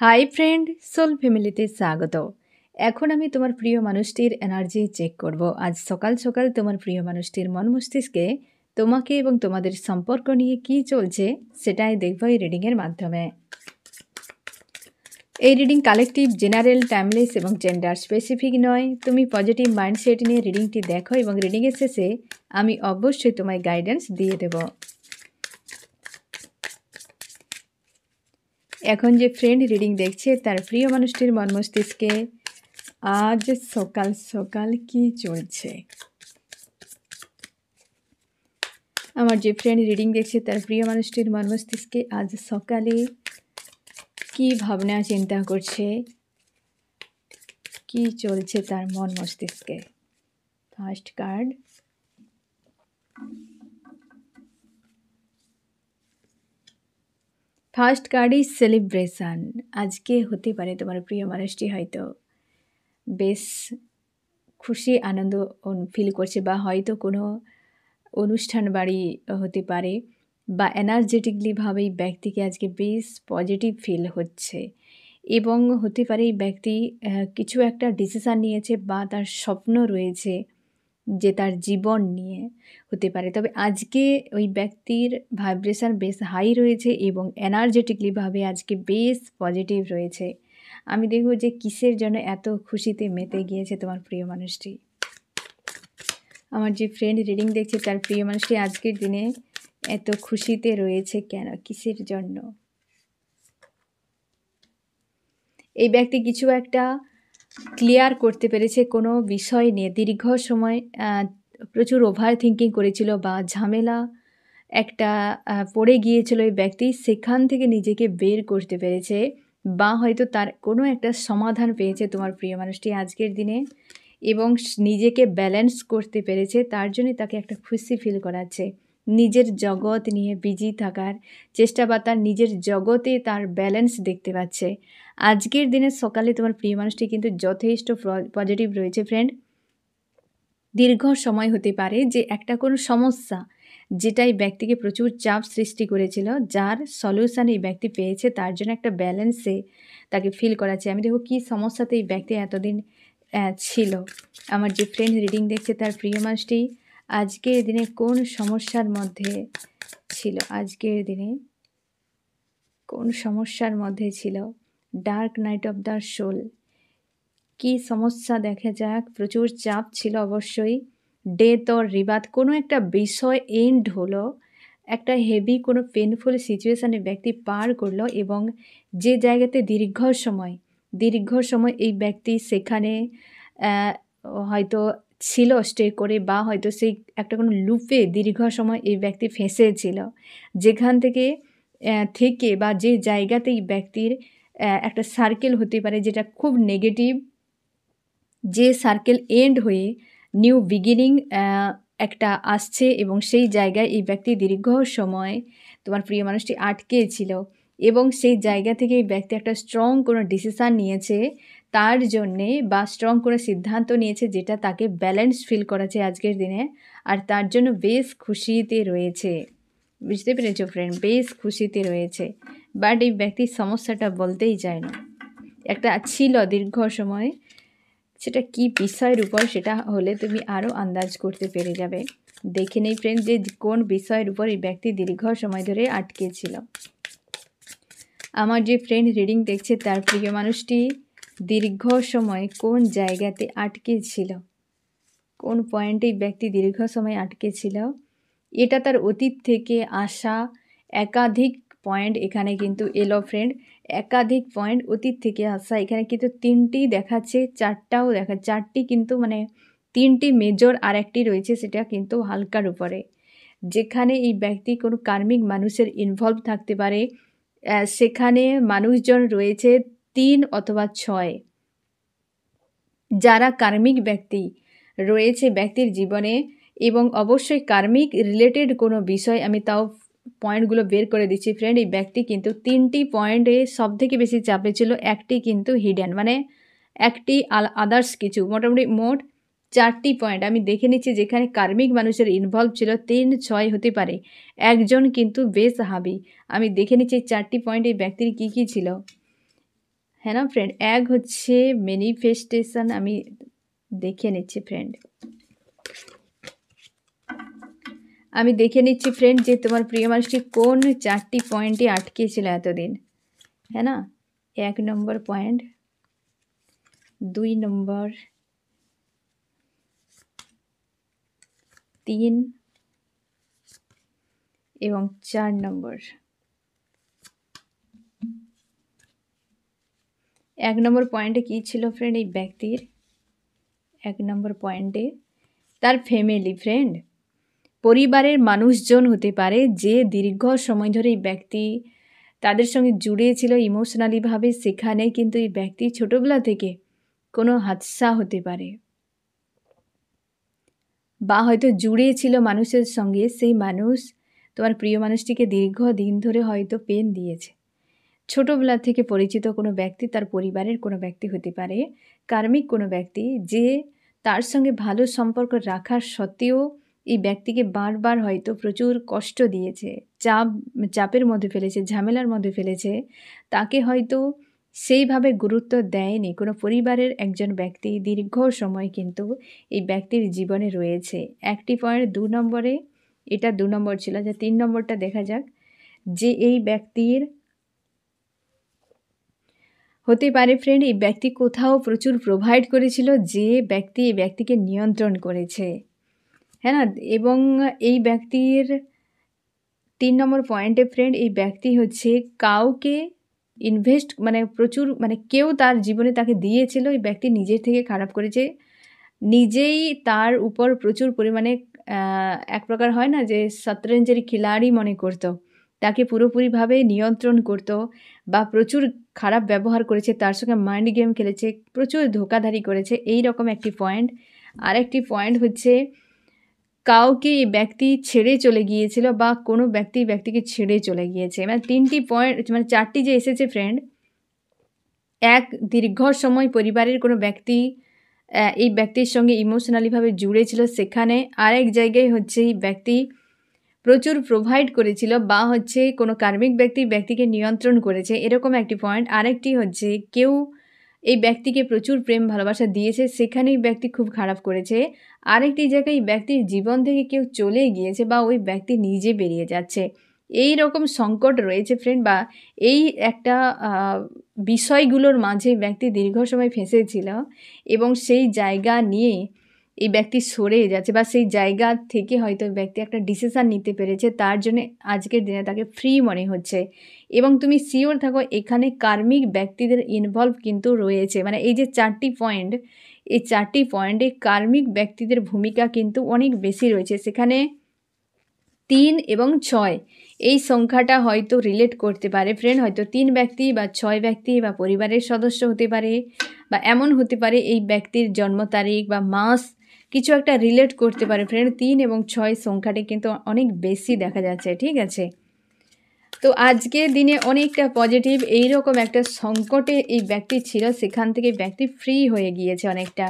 Hi friend, soul ফ্যামিলিতে স্বাগত। এখন আমি তোমার প্রিয় মানুষটির এনার্জি চেক করব। আজ সকাল সকাল তোমার প্রিয় মানুষটির মন মস্তিষ্কে তোমাকে এবং তোমাদের সম্পর্ক নিয়ে কি চলছে সেটাই দেখব এই রিডিংয়ের মাধ্যমে। এই রিডিং কালেকটিভ, জেনারেল, টাইমলেস এবং জেন্ডার স্পেসিফিক নয়। তুমি পজিটিভ মাইন্ডসেট নিয়ে রিডিংটি দেখো এবং রিডিংয়ের শেষে আমি অবশ্যই তোমায় গাইডেন্স দিয়ে দেব। এখন যে ফ্রেন্ড রিডিং দেখছে তার প্রিয় মানুষটির মন মস্তিষ্কে আজ সকাল সকাল কি চলছে। আমার যে ফ্রেন্ড রিডিং দেখছে তার প্রিয় মানুষটির মন মস্তিষ্কে আজ সকালে কি ভাবনা চিন্তা করছে, কি চলছে তার মন মস্তিষ্কে। ফার্স্ট কার্ড, ফার্স্ট কার্ডই সেলিব্রেশন। আজকে হতে পারে তোমার প্রিয় মানুষটি হয়তো বেশ খুশি আনন্দ ফিল করছে, বা হয়তো কোনো অনুষ্ঠান বাড়ি হতে পারে, বা এনার্জেটিকলিভাবে এই ব্যক্তিকে আজকে বেশ পজিটিভ ফিল হচ্ছে, এবং হতে পারে এই ব্যক্তি কিছু একটা ডিসিশান নিয়েছে বা তার স্বপ্ন রয়েছে যে তার জীবন নিয়ে হতে পারে। তবে আজকে ওই ব্যক্তির ভাইব্রেশন বেশ হাই রয়েছে এবং এনার্জেটিকলিভাবে আজকে বেশ পজিটিভ রয়েছে। আমি দেখব যে কিসের জন্য এত খুশিতে মেতে গিয়েছে তোমার প্রিয় মানুষটি। আমার যে ফ্রেন্ড রিডিং দেখছে তার প্রিয় মানুষটি আজকের দিনে এত খুশিতে রয়েছে কেন, কিসের জন্য। এই ব্যক্তি কিছু একটা ক্লিয়ার করতে পেরেছে কোনো বিষয় নিয়ে। দীর্ঘ সময় প্রচুর ওভার থিঙ্কিং করেছিল বা ঝামেলা একটা পড়ে গিয়েছিল এই ব্যক্তি, সেখান থেকে নিজেকে বের করতে পেরেছে, বা হয়তো তার কোনো একটা সমাধান পেয়েছে তোমার প্রিয় মানুষটি আজকের দিনে, এবং নিজেকে ব্যালেন্স করতে পেরেছে। তার জন্য তাকে একটা খুশি ফিল করাচ্ছে। নিজের জগৎ নিয়ে বিজি থাকার চেষ্টা বা তার নিজের জগতে তার ব্যালেন্স দেখতে পাচ্ছে। আজকের দিনের সকালে তোমার প্রিয় মানুষটি কিন্তু যথেষ্ট পজিটিভ রয়েছে ফ্রেন্ড। দীর্ঘ সময় হতে পারে যে একটা কোনো সমস্যা যেটা এই ব্যক্তিকে প্রচুর চাপ সৃষ্টি করেছিল, যার সলিউশন এই ব্যক্তি পেয়েছে, তার জন্য একটা ব্যালেন্সে তাকে ফিল করাচ্ছে। আমি দেখো কী সমস্যাতে এই ব্যক্তি এতদিন ছিল। আমার যে ফ্রেন্ড রিডিং দেখছে তার প্রিয় মানুষটি আজকের দিনে কোন সমস্যার মধ্যে ছিল, আজকের দিনে কোন সমস্যার মধ্যে ছিল। Dark night of the soul, কী সমস্যা দেখা যাক। প্রচুর চাপ ছিল অবশ্যই। ডেথ অর রিবার্থ, কোনো একটা বিষয় এন্ড হলো, একটা হেভি কোনো পেনফুল সিচুয়েশানে ব্যক্তি পার করলো, এবং যে জায়গাতে দীর্ঘ সময় এই ব্যক্তি সেখানে হয়তো ছিল স্টে করে, বা হয়তো সেই একটা কোনো লুপে দীর্ঘ সময় এই ব্যক্তি ফেঁসেছিল, যেখান থেকে বা যে জায়গাতে এই ব্যক্তির একটা সার্কেল হতে পারে যেটা খুব নেগেটিভ, যে সার্কেল এন্ড হয়ে নিউ বিগিনিং একটা আসছে, এবং সেই জায়গায় এই ব্যক্তি দীর্ঘ সময় তোমার প্রিয় মানুষটি আটকে ছিল, এবং সেই জায়গা থেকে এই ব্যক্তি একটা স্ট্রং কোনো ডিসিশান নিয়েছে তার জন্যে, বা স্ট্রং কোনো সিদ্ধান্ত নিয়েছে যেটা তাকে ব্যালেন্স ফিল করাচ্ছে আজকের দিনে, আর তার জন্য বেশ খুশিতে রয়েছে। বুঝতে পেরেছো ফ্রেন্ড, বেশ খুশিতে রয়েছে। বাট এই ব্যক্তির সমস্যাটা বলতেই চায় না, একটা ছিল দীর্ঘ সময়, সেটা কি বিষয়ের উপর সেটা হলে তুমি আরও আন্দাজ করতে পেরে যাবে। দেখে নেই ফ্রেন্ড যে কোন বিষয়ের উপর এই ব্যক্তি দীর্ঘ সময় ধরে আটকে ছিল। আমার যে ফ্রেন্ড রিডিং দেখছে তার প্রিয় মানুষটি দীর্ঘ সময় কোন জায়গাতে আটকে ছিল, কোন পয়েন্টে এই ব্যক্তি দীর্ঘ সময় আটকে ছিল। এটা তার অতীত থেকে আসা একাধিক পয়েন্ট এখানে কিন্তু এলো ফ্রেন্ড, একাধিক পয়েন্ট অতীত থেকে আসা। এখানে কিন্তু তিনটি দেখাচ্ছে, চারটাও চারটি কিন্তু মানে তিনটি মেজর, আর একটি রয়েছে সেটা কিন্তু হালকার উপরে, যেখানে এই ব্যক্তি কোনো কার্মিক মানুষের ইনভলভ থাকতে পারে। সেখানে মানুষজন রয়েছে 3 অথবা 6, যারা কার্মিক ব্যক্তি রয়েছে ব্যক্তির জীবনে, এবং অবশ্যই কার্মিক রিলেটেড কোনো বিষয়। আমি তাও পয়েন্টগুলো বের করে দিচ্ছি ফ্রেন্ড। এই ব্যক্তি কিন্তু 3টি পয়েন্টে সবথেকে বেশি চাপে ছিল, একটি কিন্তু হিডেন, মানে একটি আদার্স কিছু, মোটামুটি মোট 4টি পয়েন্ট আমি দেখে নিচ্ছি যেখানে কার্মিক মানুষের ইনভলভ ছিল। 3, 6 হতে পারে, একজন কিন্তু বেশ হাবি। আমি দেখে নিচ্ছি 4টি পয়েন্ট এই ব্যক্তির কী কী ছিল। হ্যাঁ না ফ্রেন্ড? এক হচ্ছে ম্যানিফেস্টেশন, আমি দেখে নিচ্ছি ফ্রেন্ড। আমি দেখে নিচ্ছি ফ্রেন্ড যে তোমার প্রিয় মানুষটি কোন 4টি পয়েন্টে আটকে ছিল এতদিন, হ্যাঁ না? 1 নম্বর পয়েন্ট, 2 নম্বর, 3 এবং 4 নম্বর। 1 নম্বর পয়েন্টে কী ছিল ফ্রেন্ড এই ব্যক্তির? 1 নম্বর পয়েন্টে তার ফ্যামিলি ফ্রেন্ড, পরিবারের মানুষজন হতে পারে যে দীর্ঘ সময় ধরে এই ব্যক্তি তাদের সঙ্গে জুড়ে ছিল ইমোশনালিভাবে, সেখানে কিন্তু এই ব্যক্তি ছোটোবেলা থেকে কোনো হাদসা হতে পারে বা হয়তো জুড়ে ছিল মানুষের সঙ্গে, সেই মানুষ তোমার প্রিয় মানুষটিকে দীর্ঘদিন ধরে হয়তো পেন দিয়েছে। ছোটোবেলা থেকে পরিচিত কোনো ব্যক্তি, তার পরিবারের কোনো ব্যক্তি হতে পারে, কার্মিক কোনো ব্যক্তি যে তার সঙ্গে ভালো সম্পর্ক রাখার সত্ত্বেও এই ব্যক্তিকে বারবার হয়তো প্রচুর কষ্ট দিয়েছে, চাপের মধ্যে ফেলেছে, ঝামেলার মধ্যে ফেলেছে, তাকে হয়তো সেইভাবে গুরুত্ব দেয়নি কোনো পরিবারের একজন ব্যক্তি দীর্ঘ সময় কিন্তু এই ব্যক্তির জীবনে রয়েছে। একটি পয়েন্ট 2 নম্বরে, এটা 2 নম্বর ছিল। যে 3 নম্বরটা দেখা যাক, যে এই ব্যক্তির হতে পারে ফ্রেন্ড এই ব্যক্তি কোথাও প্রচুর প্রোভাইড করেছিল, যে ব্যক্তি এই ব্যক্তিকে নিয়ন্ত্রণ করেছে, হ্যাঁ না? এবং এই ব্যক্তির 3 নম্বর পয়েন্টে ফ্রেন্ড এই ব্যক্তি হচ্ছে কাউকে ইনভেস্ট মানে প্রচুর মানে কেউ তার জীবনে তাকে দিয়েছিল, এই ব্যক্তি নিজের থেকে খারাপ করেছে, নিজেই তার উপর প্রচুর পরিমাণে এক প্রকার হয় না যে শতরঞ্জের খিলাড়ি মনে করতো, তাকে পুরোপুরিভাবে নিয়ন্ত্রণ করতো বা প্রচুর খারাপ ব্যবহার করেছে, তার সঙ্গে মাইন্ড গেম খেলেছে, প্রচুর ধোঁকাধারি করেছে, এই রকম একটি পয়েন্ট। আরেকটি পয়েন্ট হচ্ছে কাউকে এই ব্যক্তি ছেড়ে চলে গিয়েছিল বা কোনো ব্যক্তিকে ছেড়ে চলে গিয়েছে। মানে 3টি পয়েন্ট মানে 4টি যে এসেছে ফ্রেন্ড, এক দীর্ঘ সময় পরিবারের কোনো ব্যক্তি এই ব্যক্তির সঙ্গে ইমোশনালিভাবে জুড়ে ছিল, সেখানে আরেক জায়গায় হচ্ছে এই ব্যক্তি প্রচুর প্রোভাইড করেছিল বা হচ্ছে কোনো কার্মিক ব্যক্তিকে নিয়ন্ত্রণ করেছে, এরকম একটি পয়েন্ট। আরেকটি হচ্ছে কেউ এই ব্যক্তিকে প্রচুর প্রেম ভালোবাসা দিয়েছে, সেখানেই ব্যক্তি খুব খারাপ করেছে। আরেকটি জায়গায় ব্যক্তির জীবন থেকে কেউ চলে গিয়েছে বা ওই ব্যক্তি নিজে বেরিয়ে যাচ্ছে, এই রকম সংকট রয়েছে ফ্রেন্ড, বা এই একটা বিষয়গুলোর মাঝে ব্যক্তি দীর্ঘ সময় ফেঁসেছিল এবং সেই জায়গা নিয়ে এই ব্যক্তি সরে যাচ্ছে বা সেই জায়গা থেকে হয়তো ব্যক্তি একটা ডিসিশান নিতে পেরেছে, তার জন্য আজকের দিনে তাকে ফ্রি মনে হচ্ছে। এবং তুমি শিওর থাকো এখানে কার্মিক ব্যক্তিদের ইনভলভ কিন্তু রয়েছে, মানে এই যে 4টি পয়েন্ট, এই 4টি পয়েন্টে কার্মিক ব্যক্তিদের ভূমিকা কিন্তু অনেক বেশি রয়েছে। সেখানে 3 এবং 6 এই সংখ্যাটা হয়তো রিলেট করতে পারে ফ্রেন্ড, হয়তো 3 ব্যক্তি বা 6 ব্যক্তি বা পরিবারের সদস্য হতে পারে, বা এমন হতে পারে এই ব্যক্তির জন্ম তারিখ বা মাস কিছু একটা রিলেট করতে পারে ফ্রেন্ড। 3 এবং 6 সংখ্যাটি কিন্তু অনেক বেশি দেখা যাচ্ছে, ঠিক আছে? তো আজকের দিনে অনেকটা পজিটিভ, এইরকম একটা সংকটে এই ব্যক্তি ছিল, সেখান থেকে ব্যক্তি ফ্রি হয়ে গিয়েছে অনেকটা।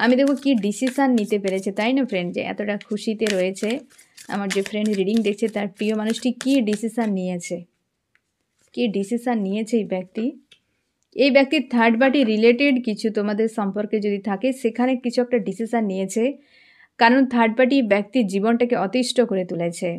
আমি দেখব কি ডিসিশান নিতে পেরেছে, তাই না ফ্রেন্ড? যে এতটা খুশিতে রয়েছে আমার যে ফ্রেন্ড রিডিং দেখছে, তার প্রিয় মানুষটি কী ডিসিশান নিয়েছে, কী ডিসিশান নিয়েছে এই ব্যক্তি। এই ব্যক্তির থার্ড পার্টি রিলেটেড কিছু তোমাদের সম্পর্কে যদি থাকে, সেখানে কিছু একটা ডিসিশান নিয়েছে, কারণ থার্ড পার্টি ব্যক্তির জীবনটাকে অতিষ্ঠ করে তুলেছে।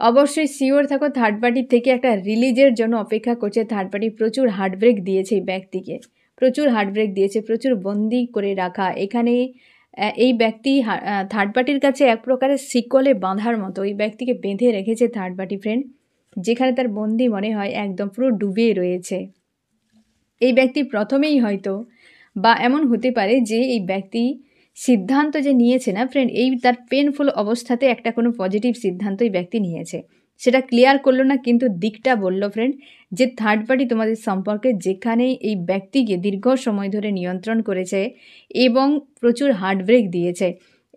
অবশ্যই শিওর থাকো থার্ড পার্টি থেকে একটা রিলিজের জন্য অপেক্ষা করছে। থার্ড পার্টি প্রচুর হার্টব্রেক দিয়েছে এই ব্যক্তিকে, প্রচুর হার্টব্রেক দিয়েছে, প্রচুর বন্দি করে রাখা। এখানে এই ব্যক্তি থার্ড পার্টির কাছে এক প্রকারের শিকলে বাঁধার মতো এই ব্যক্তিকে বেঁধে রেখেছে থার্ড পার্টি ফ্রেন্ড, যেখানে তার বন্দি মনে হয় একদম পুরো ডুবে রয়েছে। এই ব্যক্তি প্রথমেই হয়তো বা এমন হতে পারে যে এই ব্যক্তি সিদ্ধান্ত যে নিয়েছে না ফ্রেন্ড, এই তার পেনফুল অবস্থাতে একটা কোনো পজিটিভ সিদ্ধান্ত এই ব্যক্তি নিয়েছে, সেটা ক্লিয়ার করলো না কিন্তু দিকটা বলল ফ্রেন্ড, যে থার্ড পার্টি তোমাদের সম্পর্কে যেখানে এই ব্যক্তিকে দীর্ঘ সময় ধরে নিয়ন্ত্রণ করেছে এবং প্রচুর হার্টব্রেক দিয়েছে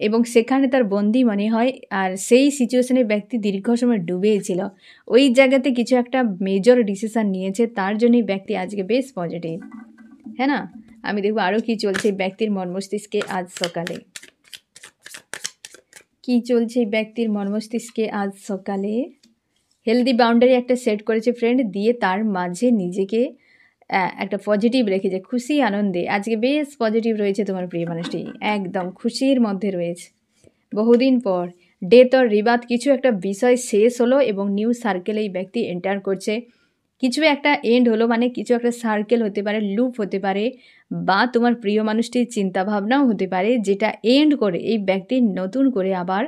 এবং সেখানে তার বন্দি মনে হয়, আর সেই সিচুয়েশনে ব্যক্তি দীর্ঘ সময় ডুবেছিল, ওই জায়গাতে কিছু একটা মেজর ডিসিশান নিয়েছে, তার জন্যই ব্যক্তি আজকে বেশ পজিটিভ, হ্যাঁ না? আমি দেখব আরও কী চলছে ব্যক্তির মন মস্তিষ্কে আজ সকালে, কী চলছে ব্যক্তির মন মস্তিষ্কে আজ সকালে। হেলদি বাউন্ডারি একটা সেট করেছে ফ্রেন্ড, দিয়ে তার মাঝে নিজেকে একটা পজিটিভ রেখেছে, খুশি আনন্দে আজকে বেশ পজিটিভ রয়েছে তোমার প্রিয় মানুষটি, একদম খুশির মধ্যে রয়েছে। বহুদিন পর ডেথ অর রিবার্থ কিছু একটা বিষয় শেষ হলো এবং নিউ সার্কেলে এই ব্যক্তি এন্টার করছে। কিছু একটা এন্ড হলো, মানে কিছু একটা সার্কেল হতে পারে, লুপ হতে পারে, বা তোমার প্রিয় মানুষটির চিন্তাভাবনাও হতে পারে, যেটা এন্ড করে এই ব্যক্তি নতুন করে আবার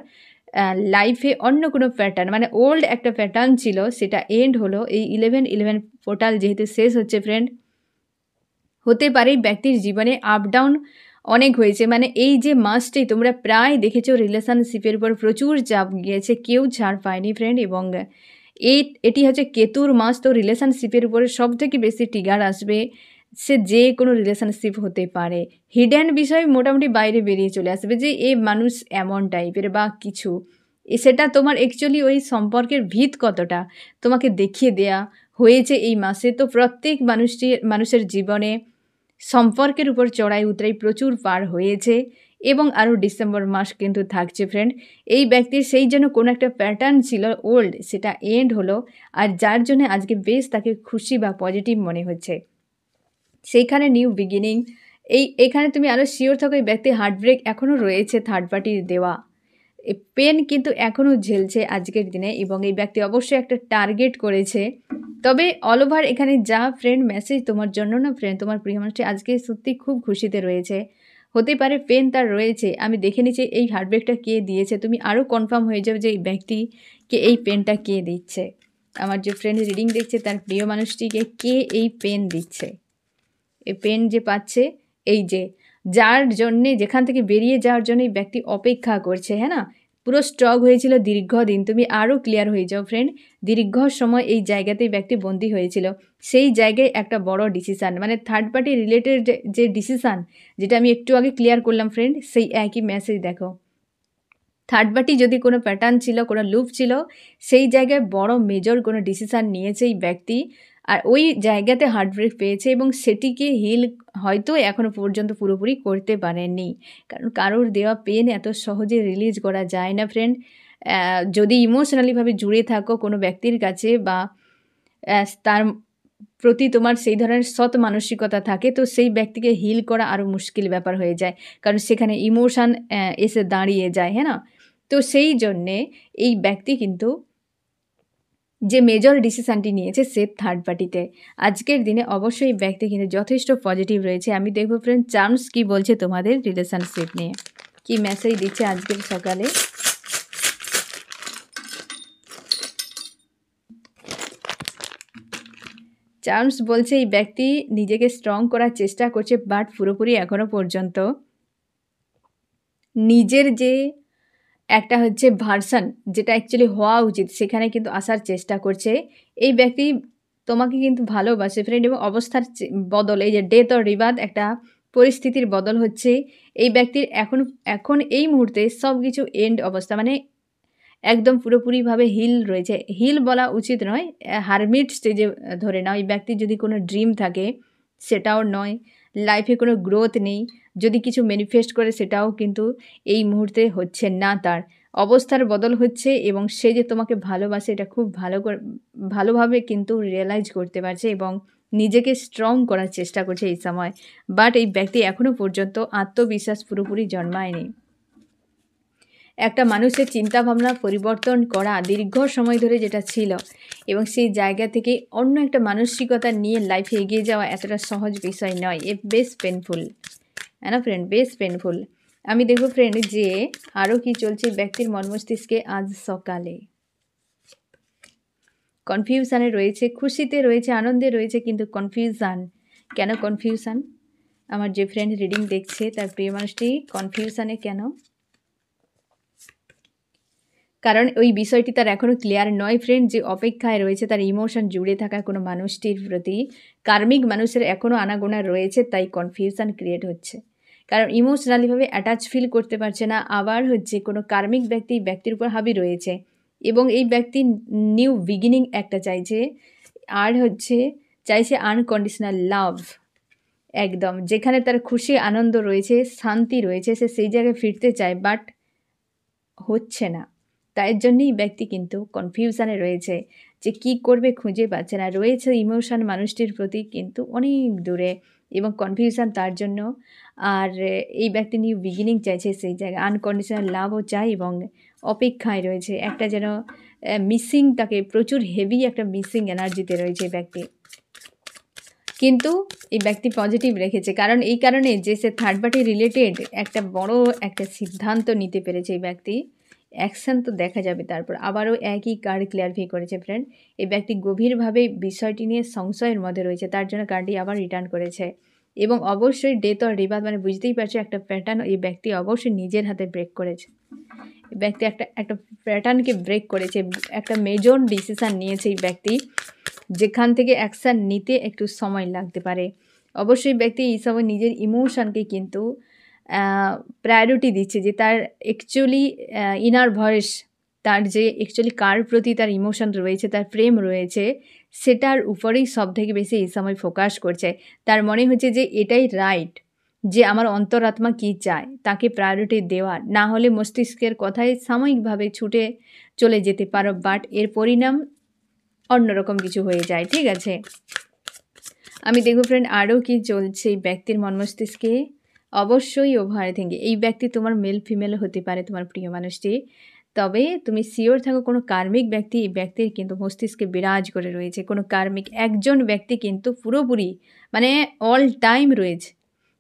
লাইফে অন্য কোনো প্যাটার্ন, মানে ওল্ড একটা প্যাটার্ন ছিল সেটা এন্ড হলো। এই 11-11 পোর্টাল যেহেতু শেষ হচ্ছে ফ্রেন্ড, হতে পারে ব্যক্তির জীবনে আপ ডাউন অনেক হয়েছে। মানে এই যে মাসটি তোমরা প্রায় দেখেছো রিলেশনশিপের উপর প্রচুর চাপ গিয়েছে, কেউ ছাড় পায়নি ফ্রেন্ড। এবং এটি হচ্ছে কেতুর মাস, তো রিলেশনশিপের উপরে সব থেকে বেশি ট্রিগার আসবে। সে যে কোনো রিলেশনশিপ হতে পারে, হিডেন বিষয় মোটামুটি বাইরে বেরিয়ে চলে আসবে যে এ মানুষ এমন টাইপের বা কিছু, সেটা তোমার অ্যাকচুয়ালি ওই সম্পর্কের ভিত কতটা তোমাকে দেখিয়ে দেয়া হয়েছে এই মাসে। তো প্রত্যেক মানুষের জীবনে সম্পর্কের উপর চড়াই উতরাই প্রচুর পার হয়েছে এবং আরও ডিসেম্বর মাস কিন্তু থাকছে ফ্রেন্ড। এই ব্যক্তির সেই জন্য কোনো একটা প্যাটার্ন ছিল ওল্ড, সেটা এন্ড হলো, আর যার জন্য আজকে বেশ তাকে খুশি বা পজিটিভ মনে হচ্ছে। সেইখানে নিউ বিগিনিং, এখানে তুমি আরও শিওর থাকো এই ব্যক্তি হার্টব্রেক এখনও রয়েছে, থার্ড পার্টির দেওয়া পেন কিন্তু এখনও ঝেলছে আজকের দিনে, এবং এই ব্যক্তি অবশ্যই একটা টার্গেট করেছে। তবে অল ওভার এখানে যা ফ্রেন্ড মেসেজ তোমার জন্য না ফ্রেন্ড, তোমার প্রিয় মানুষটি আজকে সত্যি খুব খুশিতে রয়েছে। হতে পারে পেন তার রয়েছে, আমি দেখে নিচ্ছি এই হার্টব্রেকটা কে দিয়েছে, তুমি আরও কনফার্ম হয়ে যাবে যে এই ব্যক্তিকে এই পেনটা কে দিচ্ছে। আমার যে ফ্রেন্ড রিডিং দেখছে তার প্রিয় মানুষটিকে কে এই পেন দিচ্ছে, এই পেন যে পাচ্ছে, এই যে যার জন্যে যেখান থেকে বেরিয়ে যাওয়ার জন্য এই ব্যক্তি অপেক্ষা করছে, হ্যাঁ না, পুরো স্ট্রক হয়েছিল দীর্ঘদিন। তুমি আরও ক্লিয়ার হয়ে যাও ফ্রেন্ড, দীর্ঘ সময় এই জায়গাতেই ব্যক্তি বন্দী হয়েছিল, সেই জায়গায় একটা বড় ডিসিশান, মানে থার্ড পার্টি রিলেটেড যে ডিসিশান, যেটা আমি একটু আগে ক্লিয়ার করলাম ফ্রেন্ড, সেই একই মেসেজ দেখো। থার্ড পার্টি যদি কোনো প্যাটার্ন ছিল, কোনো লুপ ছিল, সেই জায়গায় বড় মেজর কোনো ডিসিশান নিয়েছে এই ব্যক্তি, আর ওই জায়গাতে হার্টব্রেক পেয়েছে এবং সেটিকে হিল হয়তো এখনও পর্যন্ত পুরোপুরি করতে পারেননি, কারণ কারোর দেওয়া পেন এত সহজে রিলিজ করা যায় না ফ্রেন্ড। যদি ইমোশনালিভাবে জুড়ে থাকো কোনো ব্যক্তির কাছে বা তার প্রতি তোমার সেই ধরনের সৎ মানসিকতা থাকে, তো সেই ব্যক্তিকে হিল করা আরও মুশকিল ব্যাপার হয়ে যায়, কারণ সেখানে ইমোশান এসে দাঁড়িয়ে যায়, হ্যাঁ না। তো সেই জন্যে এই ব্যক্তি কিন্তু যে মেজর ডিসিশানটি নিয়েছে সে থার্ড পার্টিতে, আজকের দিনে অবশ্যই ব্যক্তি কিন্তু যথেষ্ট পজিটিভ রয়েছে। আমি দেখবো ফ্রেন্ড চার্মস কি বলছে তোমাদের রিলেশনশিপ নিয়ে, কি মেসেজ দিচ্ছে আজকের সকালে। চার্মস বলছে এই ব্যক্তি নিজেকে স্ট্রং করার চেষ্টা করছে, বাট পুরোপুরি এখনও পর্যন্ত নিজের যে একটা হচ্ছে ভার্সন যেটা অ্যাকচুয়ালি হওয়া উচিত সেখানে কিন্তু আসার চেষ্টা করছে। এই ব্যক্তি তোমাকে কিন্তু ভালোবাসে ফ্রেন্ড, এবং অবস্থার বদল, এই যে ডেথ অর রিবার্থ একটা পরিস্থিতির বদল হচ্ছে এই ব্যক্তির এখন এই মুহূর্তে সব কিছু এন্ড অবস্থা, মানে একদম পুরোপুরিভাবে হিল রয়েছে। হিল বলা উচিত নয়, হারমিট স্টেজে ধরে নাও। এই ব্যক্তির যদি কোনো ড্রিম থাকে সেটাও নয়, লাইফে কোনো গ্রোথ নেই, যদি কিছু ম্যানিফেস্ট করে সেটাও কিন্তু এই মুহূর্তে হচ্ছে না, তার অবস্থার বদল হচ্ছে এবং সে যে তোমাকে ভালোবাসে এটা খুব ভালোভাবে কিন্তু রিয়েলাইজ করতে পারছে এবং নিজেকে স্ট্রং করার চেষ্টা করছে এই সময়। বাট এই ব্যক্তি এখনও পর্যন্ত আত্মবিশ্বাস পুরোপুরি জন্মায়নি। একটা মানুষের চিন্তাভাবনা পরিবর্তন করা দীর্ঘ সময় ধরে যেটা ছিল, এবং সেই জায়গা থেকে অন্য একটা মানসিকতা নিয়ে লাইফে এগিয়ে যাওয়া এতটা সহজ বিষয় নয়, এ বেশ পেনফুল, হ্যাঁ না ফ্রেন্ড, বেশ পেনফুল। আমি দেখব ফ্রেন্ড যে আরও কি চলছে ব্যক্তির মন মস্তিষ্কে আজ সকালে। কনফিউশানে রয়েছে, খুশিতে রয়েছে, আনন্দে রয়েছে, কিন্তু কনফিউশান। কেন কনফিউশান? আমার যে ফ্রেন্ড রিডিং দেখছে তার প্রিয় মানুষটি কনফিউশানে কেন? কারণ ওই বিষয়টি তার এখনও ক্লিয়ার নয় ফ্রেন্ড, যে অপেক্ষায় রয়েছে তার ইমোশন জুড়ে থাকা কোনো মানুষটির প্রতি, কার্মিক মানুষের এখনও আনাগোনা রয়েছে, তাই কনফিউশন ক্রিয়েট হচ্ছে। কারণ ইমোশনালিভাবে অ্যাটাচ ফিল করতে পারছে না, আবার হচ্ছে কোনো কার্মিক ব্যক্তির উপর হাবি রয়েছে এবং এই ব্যক্তি নিউ বিগিনিং একটা চাইছে, আর হচ্ছে চাইছে আনকন্ডিশনাল লাভ, একদম যেখানে তার খুশি আনন্দ রয়েছে, শান্তি রয়েছে, সে সেই জায়গায় ফিরতে চায়, বাট হচ্ছে না। তাই জন্যই ব্যক্তি কিন্তু কনফিউশানে রয়েছে যে কী করবে খুঁজে পাচ্ছে না। রয়েছে ইমোশন মানুষটির প্রতি কিন্তু অনেক দূরে এবং কনফিউশন তার জন্য। আর এই ব্যক্তি নিউ বিগিনিং চাইছে সেই জায়গায়। আনকন্ডিশনাল লাভও চায় এবং অপেক্ষায় রয়েছে। একটা যেন মিসিং তাকে প্রচুর হেভি একটা মিসিং এনার্জিতে রয়েছে এই ব্যক্তি। কিন্তু এই ব্যক্তি পজিটিভ রেখেছে, কারণ এই কারণে যে সে থার্ড পার্টি রিলেটেড একটা বড় একটা সিদ্ধান্ত নিতে পেরেছে এই ব্যক্তি। অ্যাকশন তো দেখা যাবে তারপর। আবারও একই কার্ড ক্লিয়ারিফাই করেছে ফ্রেন্ড। এই ব্যক্তি গভীরভাবে বিষয়টি নিয়ে সংশয়ের মধ্যে রয়েছে, তার জন্য কার্ডটি আবার রিটার্ন করেছে। এবং অবশ্যই ডেথ অর রিবার্থ মানে বুঝতেই পারছে একটা প্যাটার্ন এই ব্যক্তি অবশ্যই নিজের হাতে ব্রেক করেছে। এই ব্যক্তি একটা প্যাটার্নকে ব্রেক করেছে, একটা মেজর ডিসিশান নিয়েছে এই ব্যক্তি, যেখান থেকে অ্যাকশান নিতে একটু সময় লাগতে পারে। অবশ্যই ব্যক্তি এই সময় নিজের ইমোশনকে কিন্তু প্রায়োরিটি দিচ্ছে, যে তার অ্যাকচুয়ালি ইনার ভয়েস, তার যে অ্যাকচুয়ালি কার প্রতি তার ইমোশন রয়েছে, তার প্রেম রয়েছে, সেটার উপরেই সবথেকে বেশি এই সময় ফোকাস করছে। তার মনে হচ্ছে যে এটাই রাইট, যে আমার অন্তরাত্মা কী চায় তাকে প্রায়োরিটি দেওয়ার, না হলে মস্তিষ্কের কথায় সাময়িকভাবে ছুটে চলে যেতে পারো, বাট এর পরিণাম অন্যরকম কিছু হয়ে যায়। ঠিক আছে, আমি দেখব ফ্রেন্ড আরও কি চলছে এই ব্যক্তির মন মস্তিষ্কে। অবশ্যই ওভার থিঙ্কিং। এই ব্যক্তি তোমার মেল ফিমেল হতে পারে, তোমার প্রিয় মানুষটি। তবে তুমি শিওর থাকো কোনো কার্মিক ব্যক্তি এই ব্যক্তির কিন্তু মস্তিষ্কে বিরাজ করে রয়েছে। কোনো কার্মিক একজন ব্যক্তি কিন্তু পুরোপুরি মানে অল টাইম রয়েছে,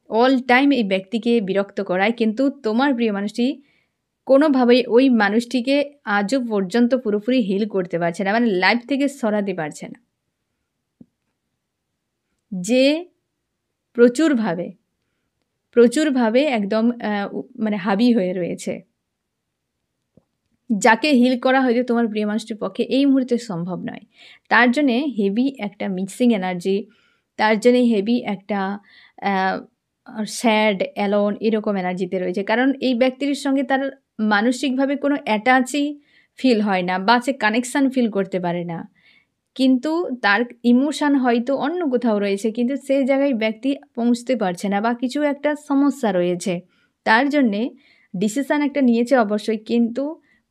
অল টাইম এই ব্যক্তিকে বিরক্ত করায়, কিন্তু তোমার প্রিয় মানুষটি কোনোভাবেই ওই মানুষটিকে আজও পর্যন্ত পুরোপুরি হিল করতে পারছে না, মানে লাইফ থেকে সরাতে পারছে না। যে প্রচুরভাবে একদম মানে হাবি হয়ে রয়েছে, যাকে হিল করা হয়তো তোমার প্রিয় মানুষটির পক্ষে এই মুহূর্তে সম্ভব নয়। তার জন্যে হেভি একটা মিক্সিং এনার্জি, তার জন্যে হেভি একটা স্যাড অ্যালোন এরকম এনার্জিতে রয়েছে। কারণ এই ব্যক্তির সঙ্গে তার মানসিকভাবে কোনো অ্যাটাচই ফিল হয় না, বা সে কানেকশান ফিল করতে পারে না, কিন্তু তার ইমোশান হয়তো অন্য কোথাও রয়েছে, কিন্তু সেই জায়গায় ব্যক্তি পৌঁছতে পারছে না, বা কিছু একটা সমস্যা রয়েছে। তার জন্যে ডিসিশান একটা নিয়েছে অবশ্যই, কিন্তু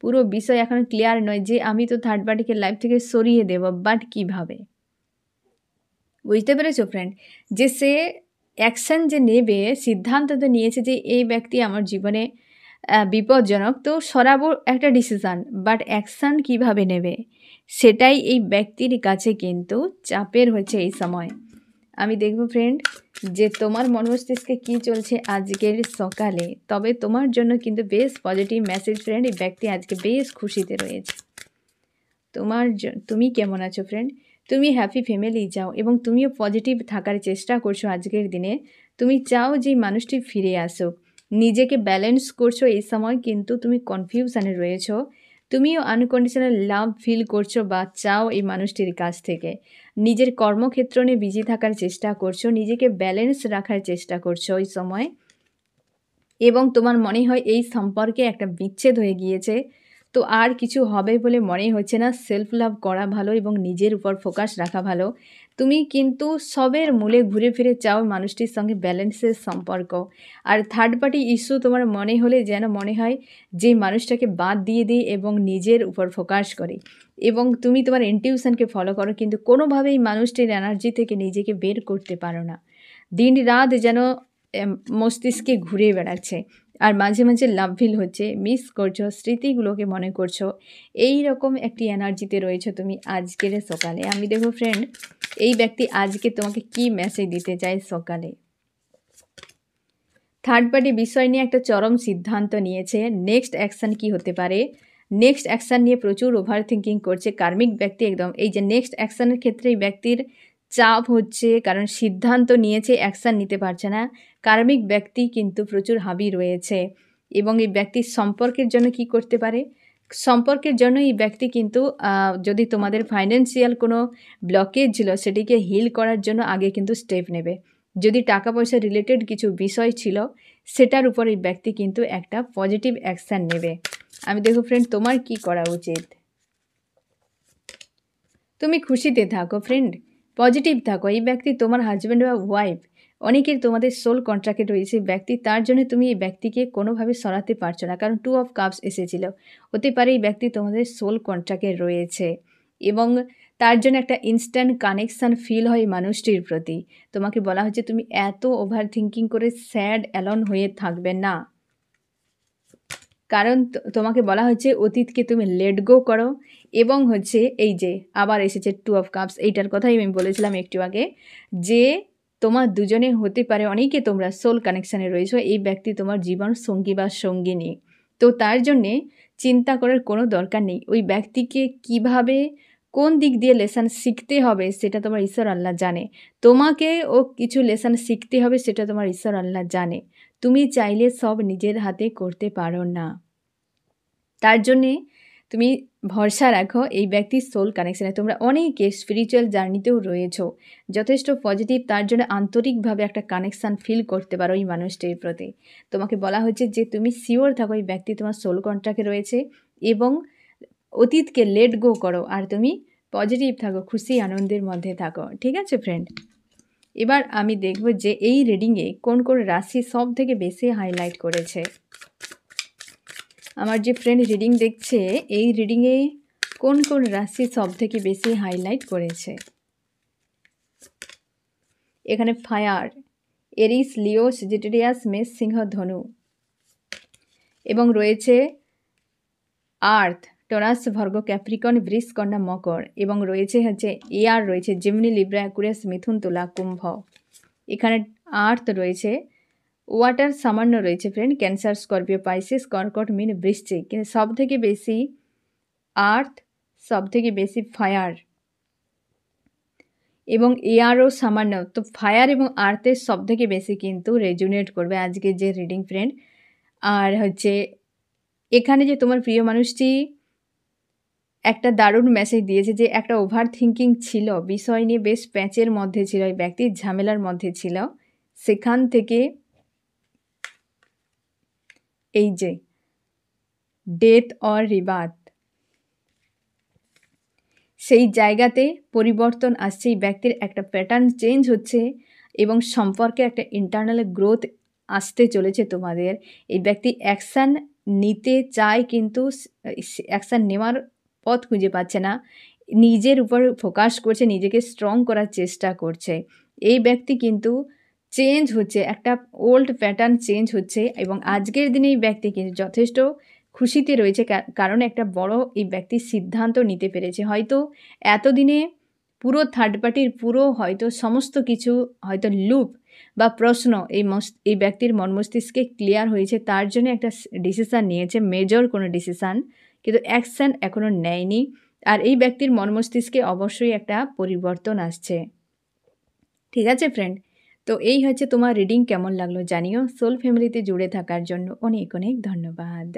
পুরো বিষয় এখন ক্লিয়ার নয় যে আমি তো থার্ড পার্টিকে লাইফ থেকে সরিয়ে দেব, বাট কীভাবে। বুঝতে পেরেছো ফ্রেন্ড, যে সে অ্যাকশান যে নেবে, সিদ্ধান্ত তো নিয়েছে যে এই ব্যক্তি আমার জীবনে বিপজ্জনক, তো সরাবো একটা ডিসিশান, বাট অ্যাকশান কীভাবে নেবে সেটাই এই ব্যক্তির কাছে কিন্তু চাপের হচ্ছে এই সময়। আমি দেখব ফ্রেন্ড যে তোমার মন মস্তিষ্কে কী চলছে আজকের সকালে। তবে তোমার জন্য কিন্তু বেশ পজিটিভ মেসেজ ফ্রেন্ড, এই ব্যক্তি আজকে বেশ খুশিতে রয়েছে। তুমি কেমন আছো ফ্রেন্ড? তুমি হ্যাপি ফ্যামিলি চাও এবং তুমিও পজিটিভ থাকার চেষ্টা করছো আজকের দিনে। তুমি চাও যে মানুষটি ফিরে আসুক, নিজেকে ব্যালেন্স করছো এই সময়, কিন্তু তুমি কনফিউশনে রয়েছো। তুমিও আনকন্ডিশনাল লাভ ফিল করছো বা চাও এই মানুষটির কাছ থেকে। নিজের কর্মক্ষেত্র নিয়ে বিজি থাকার চেষ্টা করছো, নিজেকে ব্যালেন্স রাখার চেষ্টা করছো এই সময়, এবং তোমার মনে হয় এই সম্পর্কে একটা বিচ্ছেদ হয়ে গিয়েছে, তো আর কিছু হবে বলে মনে হচ্ছে না। সেলফ লাভ করা ভালো এবং নিজের উপর ফোকাস রাখা ভালো। তুমি কিন্তু সবের মূলে ঘুরে ফিরে চাও মানুষটির সঙ্গে ব্যালেন্সের সম্পর্ক। আর থার্ড পার্টি ইস্যু তোমার মনে হলে যেন মনে হয় যে মানুষটাকে বাদ দিয়ে দিই এবং নিজের উপর ফোকাস করি, এবং তুমি তোমার ইনটিউশনকে ফলো করো, কিন্তু কোনোভাবেই মানুষটির এনার্জি থেকে নিজেকে বের করতে পারো না। দিন রাত যেন মস্তিষ্কে ঘুরে বেড়াচ্ছে, আর মাঝে মাঝে লাভ ফিল হচ্ছে, মিস করছো, স্মৃতিগুলোকে মনে করছো। এই রকম একটি এনার্জিতে রয়েছে তুমি আজকের সকালে। আমি দেখো ফ্রেন্ড এই ব্যক্তি আজকে তোমাকে কি মেসেজ দিতে চায় সকালে। থার্ড পার্টি বিষয় নিয়ে একটা চরম সিদ্ধান্ত নিয়েছে। নেক্সট অ্যাকশান কি হতে পারে, নেক্সট অ্যাকশান নিয়ে প্রচুর ওভার থিঙ্কিং করছে কার্মিক ব্যক্তি। একদম এই যে নেক্সট অ্যাকশানের ক্ষেত্রে এই ব্যক্তির চাপ হচ্ছে, কারণ সিদ্ধান্ত নিয়েছে, অ্যাকশান নিতে পারছে না। কার্মিক ব্যক্তি কিন্তু প্রচুর হাবি রয়েছে, এবং এই ব্যক্তির সম্পর্কের জন্য কি করতে পারে, সম্পর্কের জন্য এই ব্যক্তি কিন্তু যদি তোমাদের ফাইন্যান্সিয়াল কোনো ব্লকেজ ছিল সেটিকে হিল করার জন্য আগে কিন্তু স্টেপ নেবে। যদি টাকা পয়সা রিলেটেড কিছু বিষয় ছিল সেটার উপর এই ব্যক্তি কিন্তু একটা পজিটিভ অ্যাকশান নেবে। আমি দেখো ফ্রেন্ড তোমার কি করা উচিত। তুমি খুশিতে থাকো ফ্রেন্ড, পজিটিভ থাকো। এই ব্যক্তি তোমার হাজব্যান্ড বা ওয়াইফ, অনেকের তোমাদের সোল কন্ট্রাক্টে রয়েছে ব্যক্তি, তার জন্য তুমি এই ব্যক্তিকে কোনোভাবে সরাতে পারছো না, কারণ 2 অফ কাপস এসেছিল। হতে পারে এই ব্যক্তি তোমাদের সোল কন্ট্রাক্টে রয়েছে এবং তার জন্য একটা ইনস্ট্যান্ট কানেকশান ফিল হয় মানুষটির প্রতি। তোমাকে বলা হচ্ছে তুমি এত ওভার থিঙ্কিং করে স্যাড অ্যালোন হয়ে থাকবে না। কারণ তোমাকে বলা হচ্ছে অতীতকে তুমি লেট গো করো, এবং হচ্ছে এই যে আবার এসেছে 2 অফ কাপস, এইটার কথাই আমি বলেছিলাম একটু আগে, যে তোমার দুজনে হতে পারে, অনেকে তোমরা সোল কানেকশানে রয়েছো, এই ব্যক্তি তোমার জীবন সঙ্গী বা সঙ্গিনী। তো তার জন্যে চিন্তা করার কোনো দরকার নেই। ওই ব্যক্তিকে কিভাবে কোন দিক দিয়ে লেসন শিখতে হবে সেটা তোমার ঈশ্বর আল্লাহ জানে। তোমাকে ও কিছু লেসন শিখতে হবে সেটা তোমার ঈশ্বর আল্লাহ জানে। তুমি চাইলে সব নিজের হাতে করতে পারো না। তার জন্যে তুমি ভরসা রাখো এই ব্যক্তির সোল কানেকশানে। তোমরা অনেকে স্পিরিচুয়াল জার্নিতেও রয়েছো, যথেষ্ট পজিটিভ, তার জন্য আন্তরিকভাবে একটা কানেকশান ফিল করতে পারো এই মানুষটির প্রতি। তোমাকে বলা হচ্ছে যে তুমি শিওর থাকো এই ব্যক্তি তোমার সোল কন্ট্রাক্টে রয়েছে, এবং অতীতকে লেট গো করো, আর তুমি পজিটিভ থাকো, খুশি আনন্দের মধ্যে থাকো। ঠিক আছে ফ্রেন্ড, এবার আমি দেখব যে এই রিডিংয়ে কোন কোন রাশি সব থেকে বেশি হাইলাইট করেছে। আমার যে ফ্রেন্ড রিডিং দেখছে, এই রিডিংয়ে কোন কোন রাশি সব থেকে বেশি হাইলাইট করেছে। এখানে ফায়ার, এরিস, লিও, সেজিটেরিয়াস, মেষ, সিংহ, ধনু, এবং রয়েছে আর্থ, টরাস, ভার্গো, ক্যাপ্রিকন, বৃষ, কন্যা, মকর, এবং রয়েছে হচ্ছে এয়ার, রয়েছে জেমিনি, লিব্রা, অ্যাকুয়ারিয়াস, মিথুন, তুলা, কুম্ভ। এখানে আর্থ রয়েছে, ওয়াটার সামান্য রয়েছে ফ্রেন্ড, ক্যান্সার, স্করপিও, পাইসিস, কর্কট, মীন, বৃশ্চিক। কিন্তু সব থেকে বেশি আর্থ, সব থেকে বেশি ফায়ার, এবং এয়ারও সামান্য। তো ফায়ার এবং আর্থের সব থেকে বেশি কিন্তু রেজুনেট করবে আজকে যে রিডিং ফ্রেন্ড। আর হচ্ছে এখানে যে তোমার প্রিয় মানুষটি একটা দারুণ মেসেজ দিয়েছে, যে একটা ওভার থিঙ্কিং ছিল, বিষয় নিয়ে বেশ প্যাচের মধ্যে ছিল, এই ব্যক্তির ঝামেলার মধ্যে ছিল, সেখান থেকে এই যে ডেথ অর রিবার্থ, সেই জায়গাতে পরিবর্তন আসছে, এই ব্যক্তির একটা প্যাটার্ন চেঞ্জ হচ্ছে, এবং সম্পর্কে একটা ইন্টারনাল গ্রোথ আসতে চলেছে তোমাদের। এই ব্যক্তি অ্যাকশান নিতে চায়, কিন্তু অ্যাকশান নেওয়ার পথ খুঁজে পাচ্ছে না, নিজের উপর ফোকাস করছে, নিজেকে স্ট্রং করার চেষ্টা করছে। এই ব্যক্তি কিন্তু চেঞ্জ হচ্ছে, একটা ওল্ড প্যাটার্ন চেঞ্জ হচ্ছে, এবং আজকের দিনে এই ব্যক্তি কিন্তু যথেষ্ট খুশিতে রয়েছে, কারণ একটা বড় এই ব্যক্তি সিদ্ধান্ত নিতে পেরেছে। হয়তো এতদিনে পুরো থার্ড পার্টির পুরো হয়তো সমস্ত কিছু হয়তো লুপ বা প্রশ্ন এই ব্যক্তির মন মস্তিষ্কে ক্লিয়ার হয়েছে, তার জন্য একটা ডিসিশান নিয়েছে, মেজর কোনো ডিসিশান, কিন্তু অ্যাকশান এখনও নেয়নি। আর এই ব্যক্তির মন মস্তিষ্কে অবশ্যই একটা পরিবর্তন আসছে। ঠিক আছে ফ্রেন্ড, তো এই হচ্ছে তোমার রিডিং। কেমন লাগলো জানিও। সোল ফ্যামিলিতে জুড়ে থাকার জন্য অনেক অনেক ধন্যবাদ।